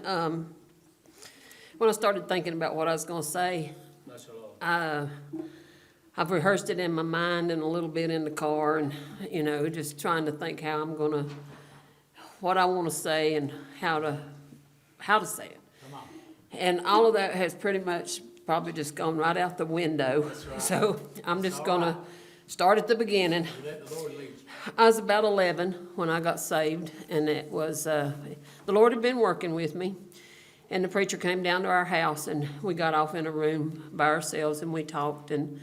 When I started thinking about what I was going to say, I've rehearsed it in my mind and a little bit in the car, and just trying to think how I'm going to, what I want to say and how to say it. And all of that has pretty much probably just gone right out the window. Right. So I'm just going to start at the beginning. Let the Lord lead you. I was about 11 when I got saved, and it was, the Lord had been working with me. And the preacher came down to our house, and we got off in a room by ourselves, and we talked. And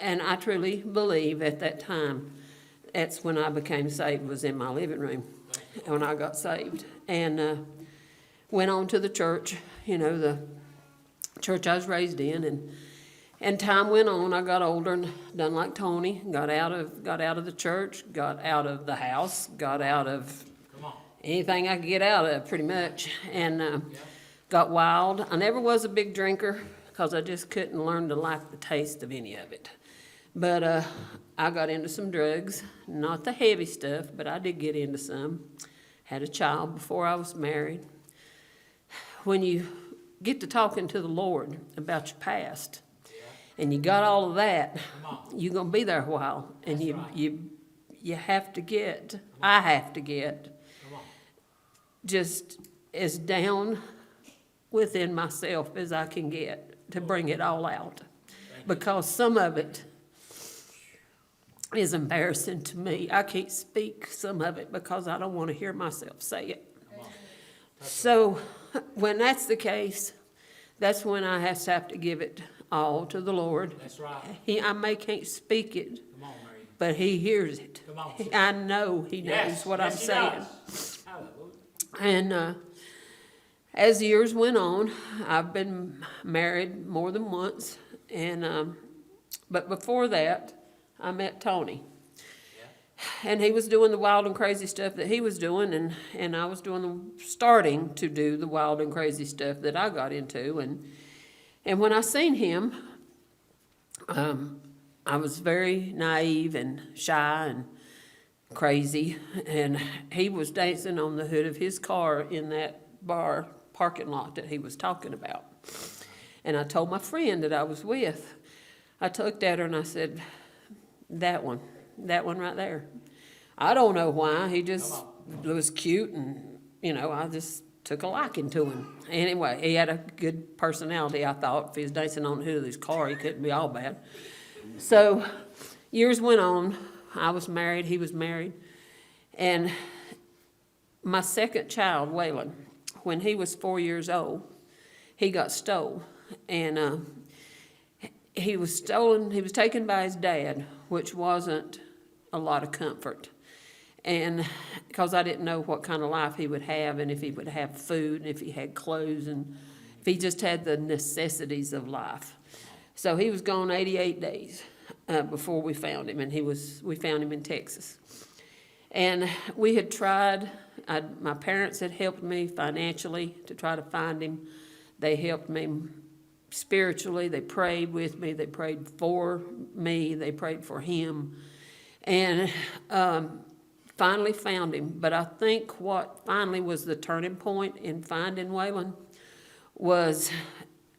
I truly believe at that time, that's when I became saved, was in my living room when I got saved. And went on to the church, the church I was raised in. And time went on. I got older and done like Tony. Got out of the church, got out of the house, got out of anything I could get out of, pretty much, and got wild. I never was a big drinker because I just couldn't learn to like the taste of any of it. But I got into some drugs, not the heavy stuff, but I did get into some. Had a child before I was married. When you get to talking to the Lord about your past, and you got all of that, you're going to be there a while, and you have to get, I have to get just as down within myself as I can get to bring it all out. Because some of it is embarrassing to me. I can't speak some of it because I don't want to hear myself say it. So when that's the case, that's when I have to give it all to the Lord. That's right. I can't speak it, Come on, Mary. but He hears it. Come on. I know He knows Yes. what Yes, I'm he saying. does. Hallelujah. And as the years went on, I've been married more than once. And but before that, I met Tony. And he was doing the wild and crazy stuff that he was doing, and I was starting to do the wild and crazy stuff that I got into. And when I seen him, I was very naive and shy and crazy, and he was dancing on the hood of his car in that bar parking lot that he was talking about. And I told my friend that I was with, I looked at her and I said, that one right there. I don't know why, he just was cute, and I just took a liking to him. Anyway, he had a good personality, I thought. If he was dancing on the hood of his car, he couldn't be all bad. So years went on. I was married, he was married. And my second child, Waylon, when he was 4 years old, he got stole. And he was taken by his dad, which wasn't a lot of comfort. And because I didn't know what kind of life he would have, and if he would have food, and if he had clothes, and if he just had the necessities of life. So he was gone 88 days before we found him, and we found him in Texas. And we had tried, my parents had helped me financially to try to find him. They helped me spiritually. They prayed with me. They prayed for me. They prayed for him. And finally found him. But I think what finally was the turning point in finding Waylon was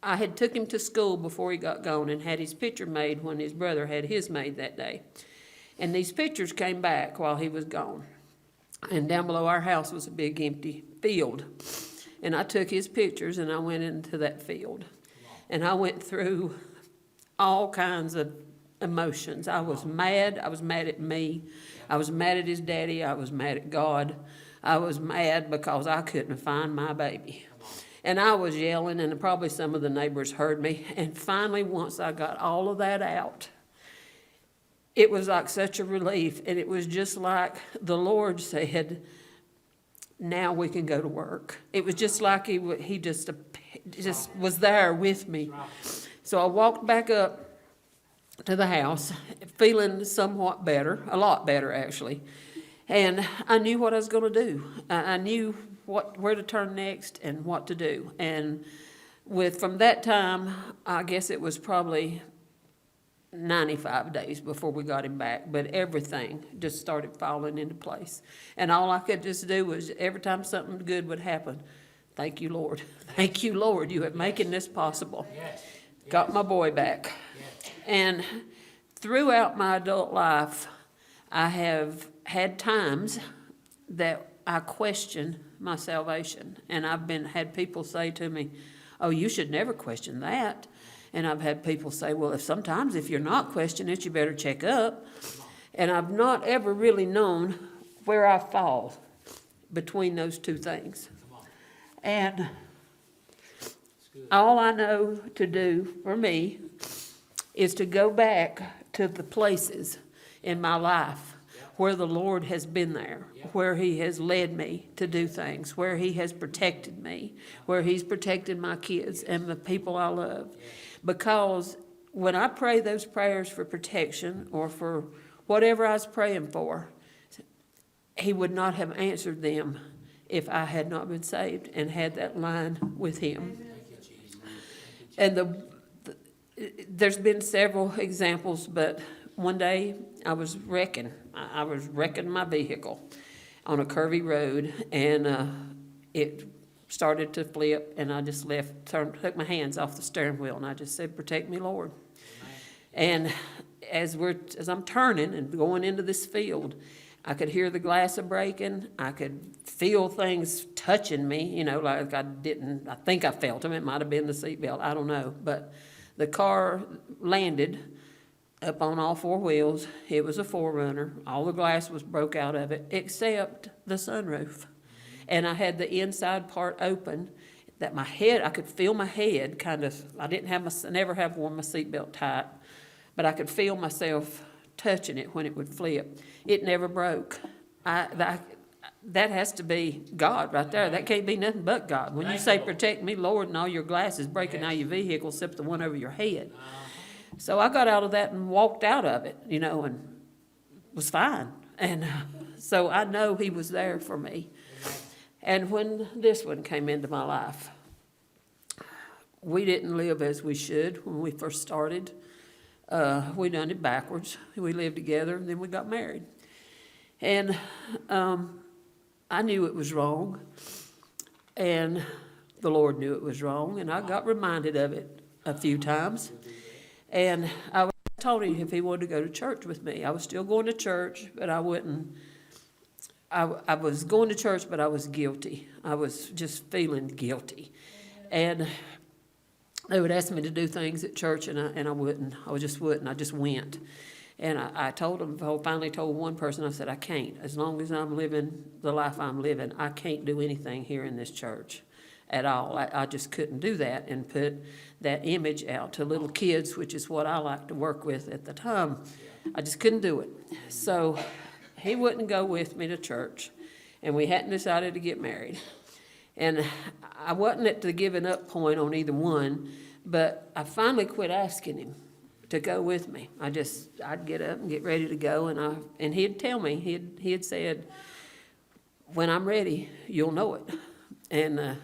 I had took him to school before he got gone and had his picture made when his brother had his made that day. And these pictures came back while he was gone. And down below our house was a big empty field. And I took his pictures and I went into that field. And I went through all kinds of emotions. I was mad. I was mad at me. I was mad at his daddy. I was mad at God. I was mad because I couldn't find my baby. And I was yelling, and probably some of the neighbors heard me. And finally, once I got all of that out, it was like such a relief. And it was just like the Lord said, now we can go to work. It was just like he just was there with me. So I walked back up to the house, feeling somewhat better, a lot better actually. And I knew what I was going to do. I knew where to turn next and what to do. And from that time, I guess it was probably 95 days before we got him back, but everything just started falling into place. And all I could just do was, every time something good would happen, thank you, Lord. Thank you, Lord, you have making this possible. Yes. Got my boy back. Yes. And throughout my adult life, I have had times that I question my salvation. And I've had people say to me, oh, you should never question that. And I've had people say, well, if you're not questioning it, you better check up. And I've not ever really known where I fall between those two things. And all I know to do for me is to go back to the places in my life where the Lord has been there, where he has led me to do things, where he has protected me, where he's protected my kids and the people I love. Because when I pray those prayers for protection or for whatever I was praying for, he would not have answered them if I had not been saved and had that line with him. And there's been several examples, but one day I was wrecking my vehicle on a curvy road, and it started to flip, and I just took my hands off the steering wheel, and I just said, protect me, Lord. And as I'm turning and going into this field, I could hear the glass breaking. I could feel things touching me, like I think I felt them. It might have been the seatbelt, I don't know. But the car landed up on all four wheels. It was a 4Runner. All the glass was broke out of it, except the sunroof. And I had the inside part open, that I could feel my head kind of, never have worn my seatbelt tight, but I could feel myself touching it when it would flip. It never broke. That has to be God right there. That can't be nothing but God. When you say, protect me, Lord, and all your glass is breaking out of your vehicle except the one over your head. So I got out of that and walked out of it, and was fine. And so I know he was there for me. And when this one came into my life, we didn't live as we should when we first started. We done it backwards. We lived together, and then we got married. And I knew it was wrong, and the Lord knew it was wrong, and I got reminded of it a few times. And I told him if he wanted to go to church with me. I was still going to church, but I wouldn't. I was going to church, but I was guilty. I was just feeling guilty. And they would ask me to do things at church, and I wouldn't. I just wouldn't. I just went. And I told them, I finally told one person, I said, I can't. As long as I'm living the life I'm living, I can't do anything here in this church at all. I just couldn't do that and put that image out to little kids, which is what I liked to work with at the time. I just couldn't do it. So he wouldn't go with me to church, and we hadn't decided to get married. And I wasn't at the giving up point on either one, but I finally quit asking him to go with me. I'd get up and get ready to go, and he'd tell me, he had said, when I'm ready, you'll know it. And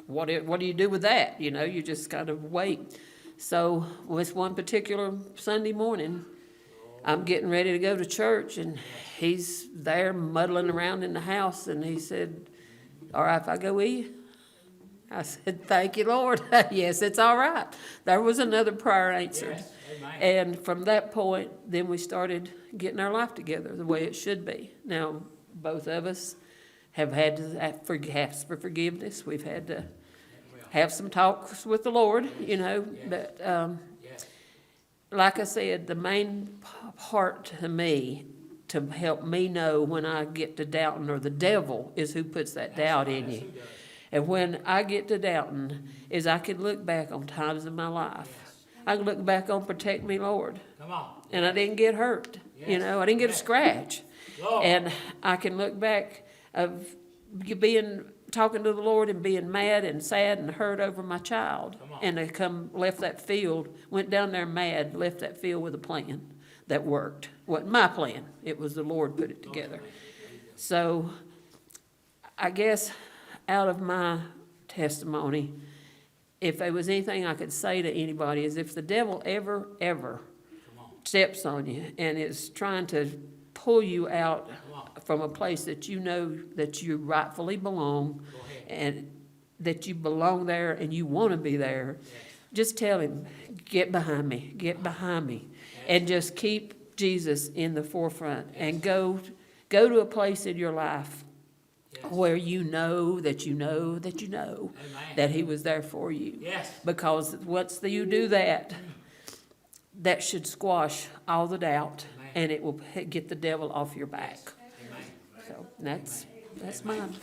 what do you do with that? You just kind of wait. So with one particular Sunday morning, I'm getting ready to go to church, and he's there muddling around in the house, and he said, all right if I go with you? I said, thank you, Lord. Yes, it's all right. There was another prayer answered. Yes, amen. And from that point, then we started getting our life together the way it should be. Now, both of us have had to ask for forgiveness. We've had to have some talks with the Lord, but Yes. like I said, the main part to me to help me know when I get to doubting, or the devil is who puts that doubt in you. And when I get to doubting, is I can look back on times in my life. I can look back on protect me, Lord. Come on. And I didn't get hurt. Yes. I didn't get a scratch. Lord. And I can look back of talking to the Lord and being mad and sad and hurt over my child. And I left that field, went down there mad, left that field with a plan that worked. Wasn't my plan. It was the Lord put it together. So I guess out of my testimony, if there was anything I could say to anybody, is if the devil ever Come on, steps on you and is trying to pull you out come on, from a place that you know that you rightfully belong, go ahead. and that you belong there and you want to be there, Yes. just tell him, get behind me, and just keep Jesus in the forefront, and go to a place in your life Yes. where you know that Amen. that he was there for you. Yes. Because once you do that, that should squash all the doubt, Amen. and it will get the devil off your back. Amen. So that's mine.